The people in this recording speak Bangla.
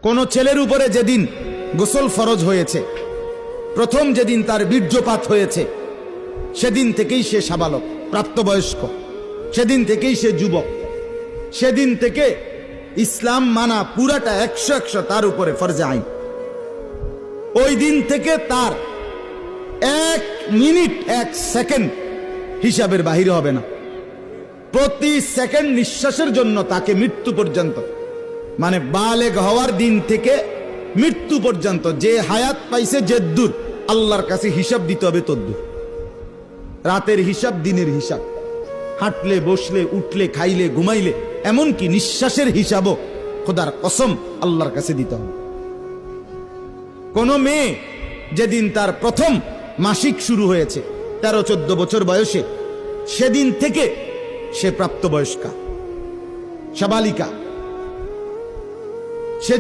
কোন ছেলের উপরে যেদিন গোসল ফরজ হয়েছে, প্রথম যেদিন তার বীর্যপাত হয়েছে, সেদিন থেকেই সে সাবালক, প্রাপ্তবয়স্ক, সেদিন থেকেই সে যুবক, সেদিন থেকে ইসলাম মানা পুরাটা 100 তার উপরে ফরজে আইন। ওই দিন থেকে তার 1 মিনিট 1 সেকেন্ড হিসাবের বাহিরে হবে না। প্রতি সেকেন্ড নিঃশ্বাসের জন্য তাকে মৃত্যু পর্যন্ত, মানে বালেগ হওয়ার দিন থেকে মৃত্যু পর্যন্ত যে হায়াত পাইছে, যে দূর আল্লাহর কাছে হিসাব দিতে হবে তদ্দূর। রাতের হিসাব, দিনের হিসাব, হাঁটলে, বসলে, উঠলে, খাইলে, ঘুমাইলে, এমনকি নিঃশ্বাসের হিসাবও খোদার কসম আল্লাহর কাছে দিতে হবে। কোন মেয়ে যেদিন তার প্রথম মাসিক শুরু হয়েছে 13-14 বছর বয়সে, সেদিন থেকে সে প্রাপ্তবয়স্কা, সাবালিকা, সে